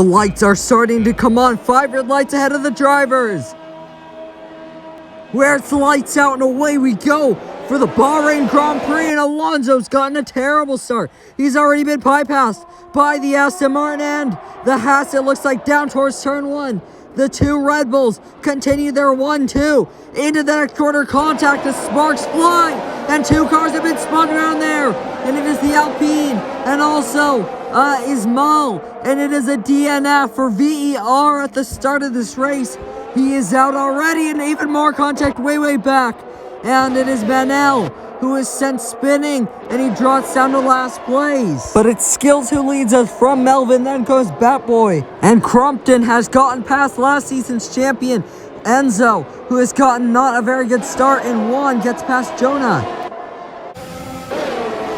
lights are starting to come on. 5 red lights ahead of the drivers. Where it's lights out and away we go for the Bahrain Grand Prix, and Alonso's gotten a terrible start. He's already been bypassed by the Aston Martin and the Haas. It looks like down towards turn 1. The 2 Red Bulls continue their 1-2 into the next quarter. Contact, the sparks fly, and 2 cars have been spun around there, and it is the Alpine and also Ismail, and it is a DNF for VER at the start of this race. He is out already, and even more contact way back. And it is Manel who is sent spinning, and he drops down to last place. But it's Skills who leads us from Melvin, then goes Batboy. And Crumpton has gotten past last season's champion, Enzo, who has gotten not a very good start, and Juan gets past Jonah.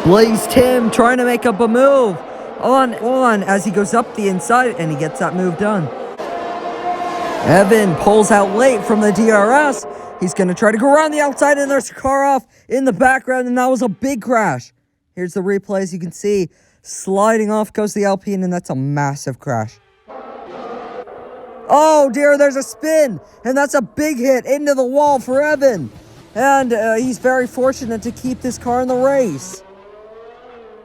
Blaze Tim trying to make up a move on as he goes up the inside, and he gets that move done. Evan pulls out late from the DRS. He's going to try to go around the outside, and there's a car off in the background, and that was a big crash. Here's the replay. As you can see, sliding off goes the Alpine, and that's a massive crash. Oh dear, there's a spin, and that's a big hit into the wall for Evan. And he's very fortunate to keep this car in the race.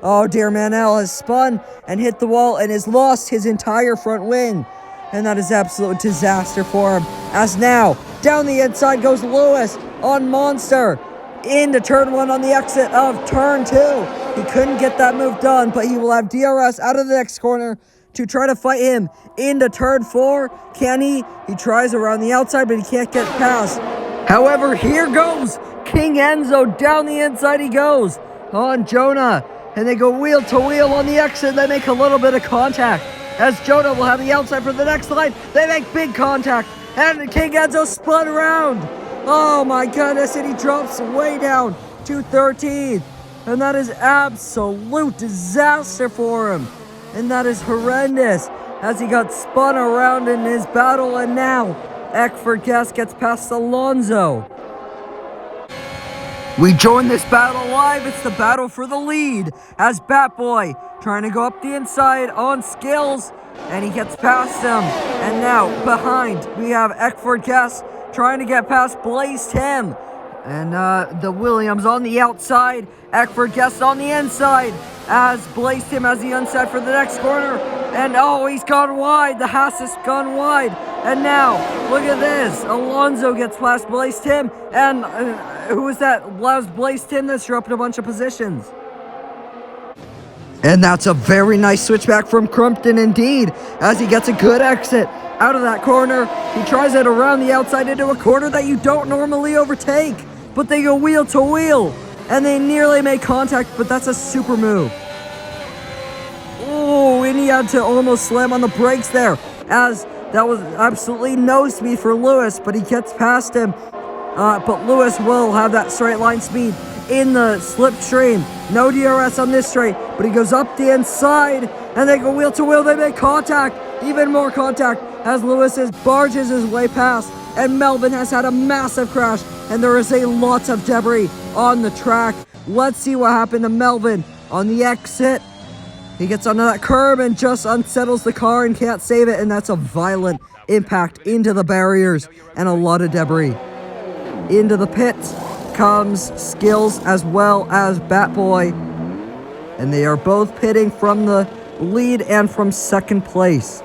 Oh dear, Manel has spun and hit the wall and has lost his entire front wing. And that is absolute disaster for him. As now, down the inside goes Lewis on Monster. Into turn 1 on the exit of turn 2. He couldn't get that move done, but he will have DRS out of the next corner to try to fight him into turn 4. Can he? He tries around the outside, but he can't get past. However, here goes King Enzo. Down the inside he goes on Jonah. And they go wheel to wheel on the exit. They make a little bit of contact, as Jonah will have the outside for the next line. They make big contact, and King Enzo spun around. Oh my goodness, and he drops way down to 13th. And that is absolute disaster for him. And that is horrendous, as he got spun around in his battle, and now Eckford Guest gets past Alonso. We join this battle live. It's the battle for the lead, as Batboy trying to go up the inside on Skills, and he gets past him. And now behind we have Eckford Guest trying to get past Blaze Tim, and the Williams on the outside, Eckford Guest on the inside, as Blaze Tim has the inside for the next corner. And oh, he's gone wide. The Haas has gone wide. And now, look at this. Alonso gets past Blaze Tim. And who is that? Allows Blaze Tim that's dropped a bunch of positions. And that's a very nice switchback from Crumpton indeed, as he gets a good exit out of that corner. He tries it around the outside into a corner that you don't normally overtake, but they go wheel to wheel, and they nearly make contact, but that's a super move. Oh, and he had to almost slam on the brakes there, as that was absolutely no speed for Lewis, but he gets past him. But Lewis will have that straight line speed in the slipstream. No DRS on this straight, but he goes up the inside, and they go wheel to wheel. They make contact, even more contact, as Lewis barges his way past, and Melvin has had a massive crash, and there is a lot of debris on the track. Let's see what happened to Melvin on the exit. He gets onto that curb and just unsettles the car and can't save it, and that's a violent impact into the barriers and a lot of debris. Into the pits comes Skills as well as Batboy, and they are both pitting from the lead and from second place.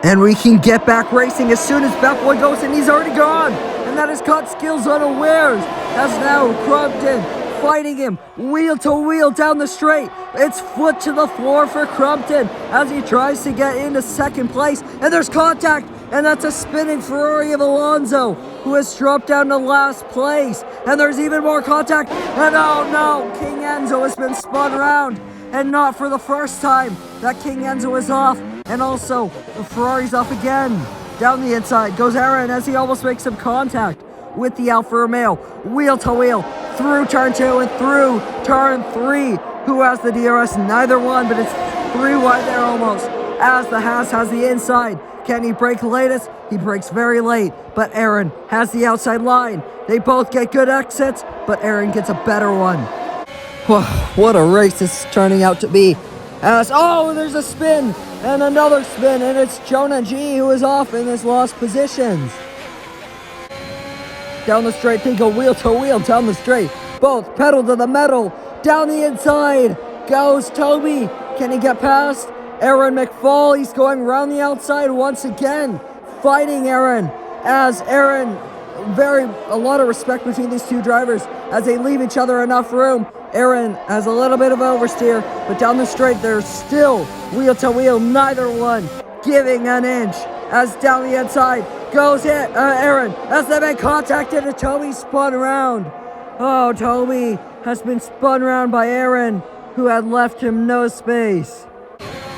And we can get back racing as soon as Batboy goes, and he's already gone, and that has caught Skills unawares, as now Crumpton fighting him wheel to wheel down the straight. It's foot to the floor for Crumpton as he tries to get into second place, and there's contact, and that's a spinning Ferrari of Alonso, who has dropped down to last place. And there's even more contact, and oh no, King Enzo has been spun around, and not for the first time. That King Enzo is off, and also the Ferrari's off again. Down the inside goes Aaron as he almost makes some contact with the Alfa Romeo, wheel to wheel through turn 2 and through turn 3. Who has the DRS? Neither one, but it's 3 wide there almost, as the Haas has the inside. Can he brake latest? He brakes very late, but Aaron has the outside line. They both get good exits, but Aaron gets a better one. What a race this is turning out to be. As, oh, there's a spin, And another spin, and it's Jonah G who is off in his lost positions. Down the straight, they go wheel to wheel down the straight. Both pedal to the metal. Down the inside goes Toby. Can he get past Aaron McFall? He's going around the outside once again, fighting Aaron. As Aaron, a lot of respect between these two drivers as they leave each other enough room. Aaron has a little bit of oversteer, but down the straight, they're still wheel to wheel, neither one giving an inch. As down the inside goes Aaron, as they make contact and Toby spun around. Oh, Toby has been spun around by Aaron, who had left him no space.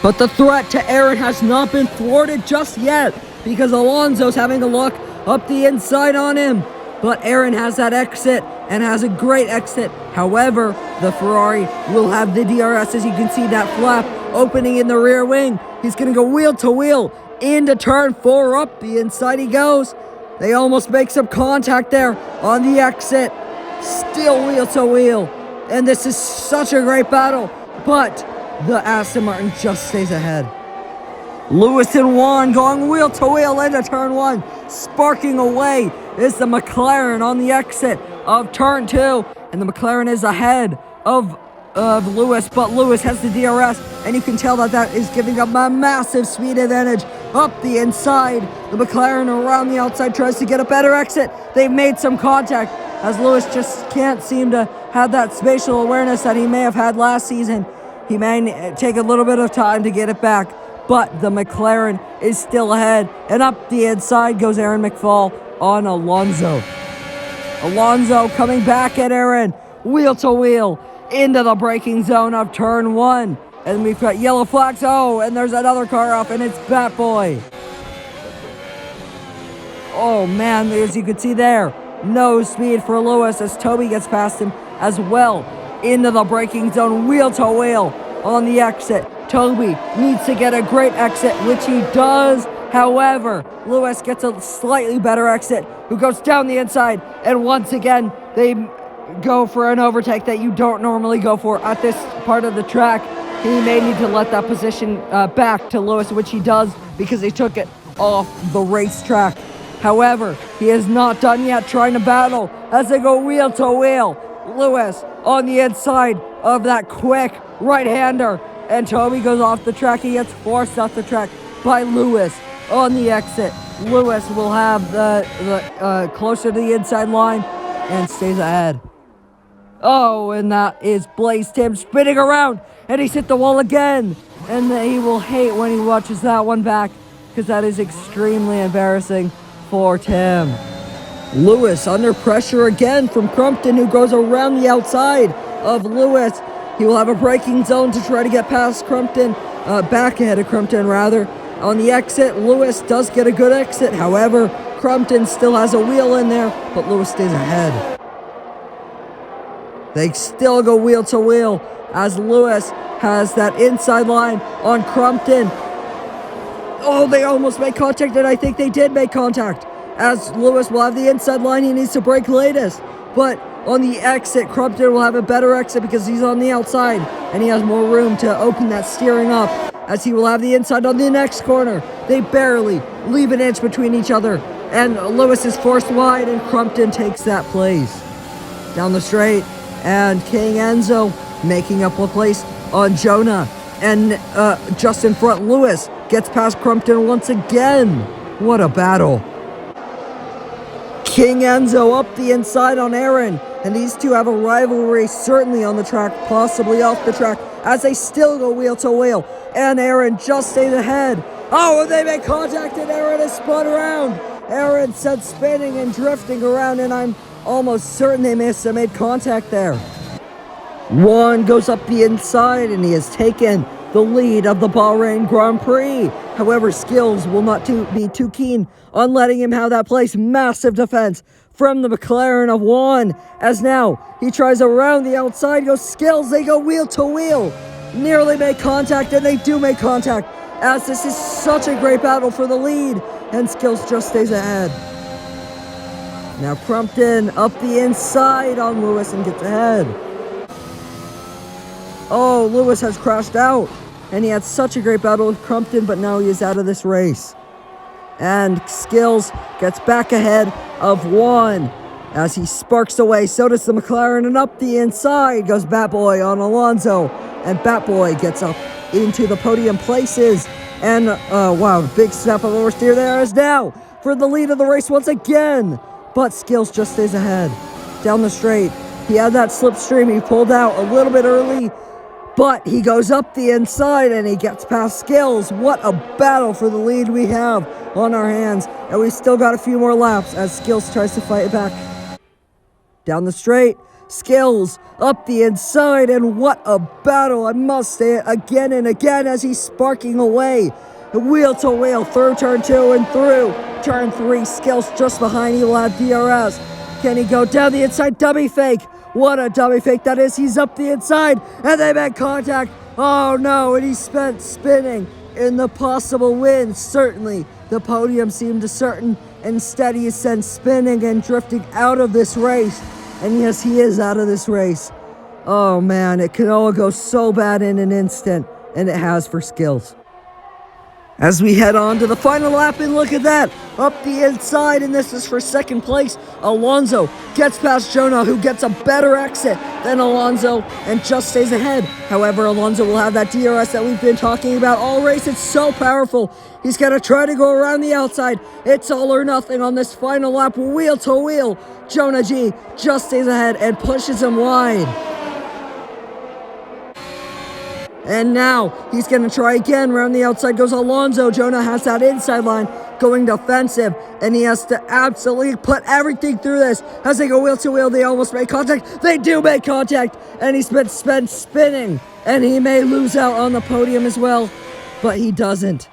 But the threat to Aaron has not been thwarted just yet, because Alonso's having a look up the inside on him. But Aaron has that exit and has a great exit. However, the Ferrari will have the DRS, as you can see that flap opening in the rear wing. He's going to go wheel to wheel into turn 4, up the inside he goes. They almost make some contact there on the exit. Still wheel to wheel. And this is such a great battle. But the Aston Martin just stays ahead. Lewis and Juan going wheel to wheel into turn 1. Sparking away is the McLaren on the exit of turn 2. And the McLaren is ahead of Lewis, but Lewis has the DRS, and you can tell that is giving up a massive speed advantage up the inside. The McLaren around the outside tries to get a better exit. They've made some contact, as Lewis just can't seem to have that spatial awareness that he may have had last season. He may take a little bit of time to get it back, but the McLaren is still ahead, and up the inside goes Aaron McFall on Alonso. Alonso coming back at Aaron, wheel to wheel into the braking zone of turn 1. And we've got yellow flags. Oh, and there's another car off, and it's Bat Boy. Oh man, as you can see there, no speed for Lewis as Toby gets past him as well into the braking zone, wheel to wheel on the exit. Toby needs to get a great exit, which he does. However, Lewis gets a slightly better exit, who goes down the inside, and once again, they go for an overtake that you don't normally go for at this part of the track. He may need to let that position back to Lewis, which he does because he took it off the racetrack. However, he is not done yet trying to battle as they go wheel to wheel. Lewis on the inside of that quick right-hander, and Toby goes off the track. He gets forced off the track by Lewis on the exit. Lewis will have the closer to the inside line and stays ahead. Oh, and that is Blaze Tim spinning around, and he's hit the wall again. And he will hate when he watches that one back, because that is extremely embarrassing for Tim. Lewis under pressure again from Crumpton, who goes around the outside of Lewis. He will have a braking zone to try to get past Crumpton, back ahead of Crumpton rather. On the exit, Lewis does get a good exit. However, Crumpton still has a wheel in there, but Lewis stays ahead. They still go wheel to wheel as Lewis has that inside line on Crumpton. Oh, they almost made contact, and I think they did make contact. As Lewis will have the inside line, he needs to brake latest. But on the exit, Crumpton will have a better exit because he's on the outside, and he has more room to open that steering up, as he will have the inside on the next corner. They barely leave an inch between each other, and Lewis is forced wide, and Crumpton takes that place. Down the straight, and King Enzo making up a place on Jonah, and just in front, Lewis gets past Crumpton once again. What a battle. King Enzo up the inside on Aaron, and these two have a rivalry, certainly on the track, possibly off the track, as they still go wheel to wheel, and Aaron just stays ahead. Oh, and they make contact, and Aaron is spun around. Aaron said spinning and drifting around, and I'm almost certain they made contact there. Juan goes up the inside, and he has taken the lead of the Bahrain Grand Prix. However, Skills will not be too keen on letting him have that place. Massive defense from the McLaren of Juan, as now he tries around the outside, goes Skills, they go wheel to wheel. Nearly make contact, and they do make contact, as this is such a great battle for the lead, and Skills just stays ahead. Now Crumpton up the inside on Lewis and gets ahead. Oh, Lewis has crashed out. and he had such a great battle with Crumpton, but now he is out of this race. And Skills gets back ahead of 1 as he sparks away. So does the McLaren, and up the inside goes Batboy on Alonso, and Batboy gets up into the podium places. And wow, big snap of oversteer there is now for the lead of the race once again, but Skills just stays ahead down the straight. He had that slipstream, he pulled out a little bit early, but he goes up the inside and he gets past Skills. What a battle for the lead we have on our hands, and we still got a few more laps as Skills tries to fight it back. Down the straight, Skills up the inside, and what a battle, I must say it again and again as he's sparking away. Wheel to wheel through turn 2 and through turn 3. Skills just behind, he will have DRS. Can he go down the inside? Dummy fake. What a dummy fake that is. He's up the inside and they make contact. Oh no, and he's spinning in the possible win. Certainly the podium seemed to certain. Instead he is sent spinning and drifting out of this race. And yes, he is out of this race. Oh man, it could all go so bad in an instant, and it has for Skills. As we head on to the final lap, and look at that, up the inside, and this is for second place. Alonso gets past Jonah, who gets a better exit than Alonso and just stays ahead. However, Alonso will have that DRS that we've been talking about all race. It's so powerful. He's going to try to go around the outside. It's all or nothing on this final lap, wheel to wheel. Jonah G just stays ahead and pushes him wide. And now he's going to try again. Around the outside goes Alonso. Jonah has that inside line going defensive, and he has to absolutely put everything through this. As they go wheel to wheel, they almost make contact. They do make contact, and he's been spinning, and he may lose out on the podium as well, but he doesn't.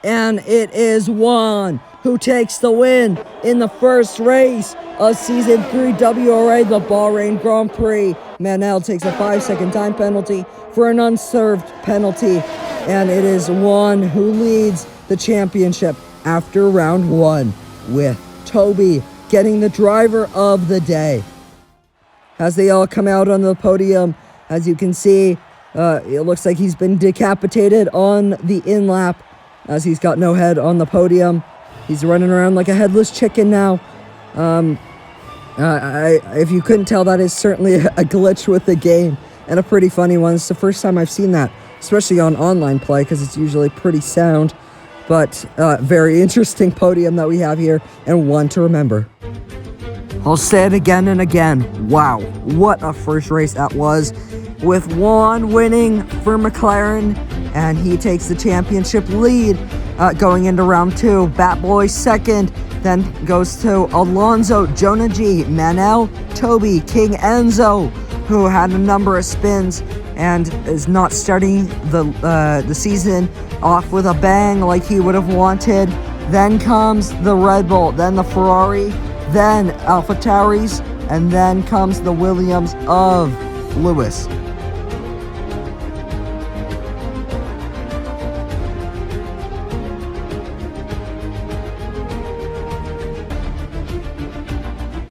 And it is Juan who takes the win in the first race of Season 3 WRA, the Bahrain Grand Prix. Manel takes a 5-second time penalty for an unserved penalty, and it is Juan who leads the championship after round 1, with Toby getting the driver of the day. As they all come out on the podium, as you can see, it looks like he's been decapitated on the in-lap, as he's got no head on the podium. He's running around like a headless chicken now. If you couldn't tell, that is certainly a glitch with the game, and a pretty funny one. It's the first time I've seen that, especially on online play, because it's usually pretty sound. But very interesting podium that we have here, and one to remember. I'll say it again and again. Wow, what a first race that was, with Juan winning for McLaren, and he takes the championship lead going into round 2. Batboy second, then goes to Alonso, Jonah G, Manel, Toby, King Enzo, who had a number of spins and is not starting the season off with a bang like he would have wanted. Then comes the Red Bull, then the Ferrari, then AlphaTauris, and then comes the Williams of Lewis.